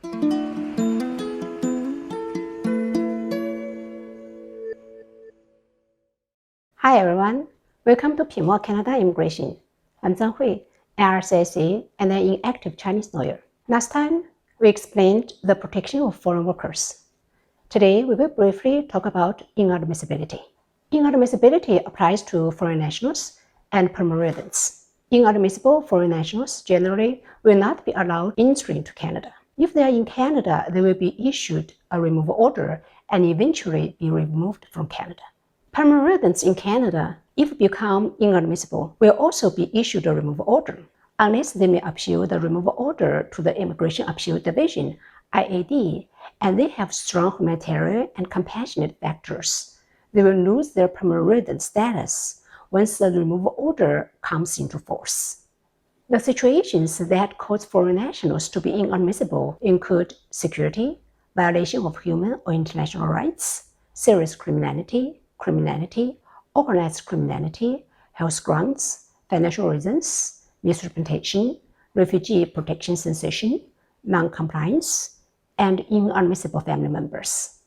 Hi everyone, welcome to PMO Canada Immigration. I'm Zhang Hui, RCSA and an inactive Chinese lawyer. Last time, we explained the protection of foreign workers. Today, we will briefly talk about inadmissibility. Inadmissibility applies to foreign nationals and permanent residents. Inadmissible foreign nationals generally will not be allowed entry into Canada. If they are in Canada, they will be issued a removal order and eventually be removed from Canada. Permanent residents in Canada, if become inadmissible, will also be issued a removal order, unless they may appeal the removal order to the Immigration Appeal Division, IAD, and they have strong humanitarian and compassionate factors. They will lose their permanent resident status once the removal order comes into force. The situations that cause foreign nationals to be inadmissible include security, violation of human or international rights, serious criminality, organized criminality, health grounds, financial reasons, misrepresentation, refugee protection cessation, non-compliance, and inadmissible family members.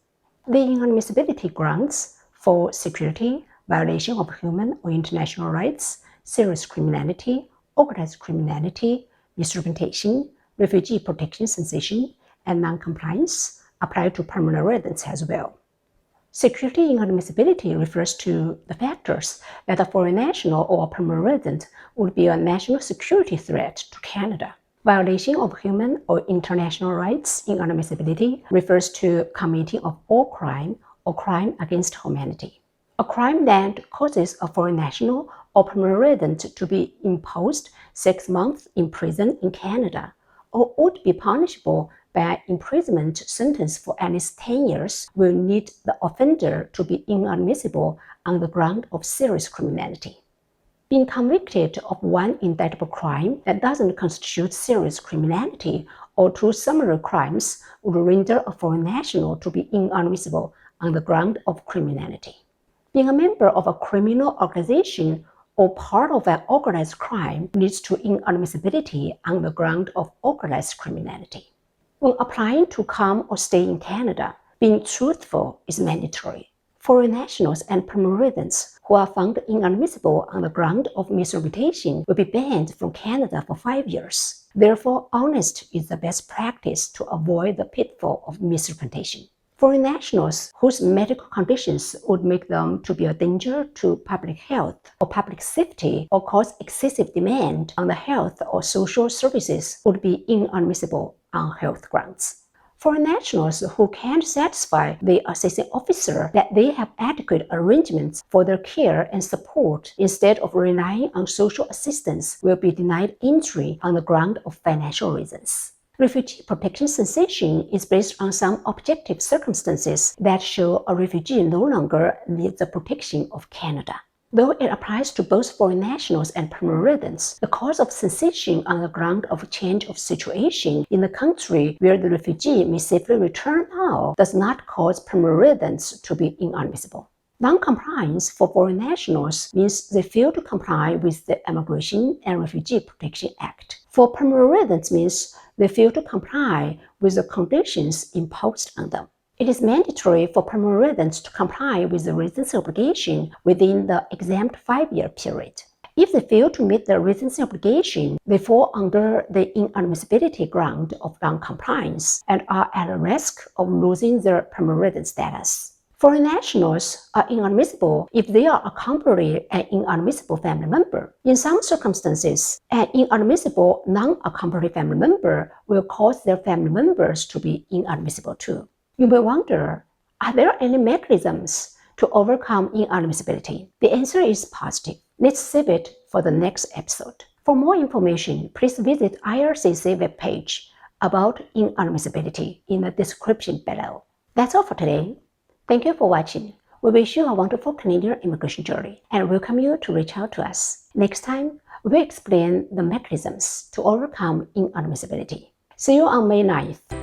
The inadmissibility grounds for security, violation of human or international rights, serious criminality, organized criminality, misrepresentation, refugee protection cessation, and non-compliance apply to permanent residents as well. Security inadmissibility refers to the factors that a foreign national or a permanent resident would be a national security threat to Canada. Violation of human or international rights inadmissibility refers to committing of war crime or crime against humanity. A crime that causes a foreign national or permanent resident to be imposed 6 months in prison in Canada or would be punishable by an imprisonment sentence for at least 10 years will lead the offender to be inadmissible on the ground of serious criminality. Being convicted of one indictable crime that doesn't constitute serious criminality or two similar crimes would render a foreign national to be inadmissible on the ground of criminality. Being a member of a criminal organization or part of an organized crime leads to inadmissibility on the ground of organized criminality. When applying to come or stay in Canada, being truthful is mandatory. Foreign nationals and permanent residents who are found inadmissible on the ground of misrepresentation will be banned from Canada for 5 years. Therefore, honesty is the best practice to avoid the pitfall of misrepresentation. Foreign nationals whose medical conditions would make them to be a danger to public health or public safety or cause excessive demand on the health or social services would be inadmissible on health grounds. Foreign nationals who can't satisfy the assisting officer that they have adequate arrangements for their care and support instead of relying on social assistance will be denied entry on the ground of financial reasons. Refugee protection cessation is based on some objective circumstances that show a refugee no longer needs the protection of Canada. Though it applies to both foreign nationals and permanent residents, the cause of cessation on the ground of change of situation in the country where the refugee may safely return now does not cause permanent residents to be inadmissible. Non-compliance for foreign nationals means they fail to comply with the Immigration and Refugee Protection Act. For permanent residents means they fail to comply with the conditions imposed on them. It is mandatory for permanent residents to comply with the residency obligation within the exempt 5-year period. If they fail to meet the residency obligation, they fall under the inadmissibility ground of non-compliance and are at risk of losing their permanent resident status. Foreign nationals are inadmissible if they are accompanied an inadmissible family member. In some circumstances, an inadmissible non-accompanied family member will cause their family members to be inadmissible too. You may wonder, are there any mechanisms to overcome inadmissibility? The answer is positive. Let's save it for the next episode. For more information, please visit IRCC webpage about inadmissibility in the description below. That's all for today. Thank you for watching. We wish you a wonderful Canadian immigration journey and welcome you to reach out to us. Next time, we will explain the mechanisms to overcome inadmissibility. See you on May 9th.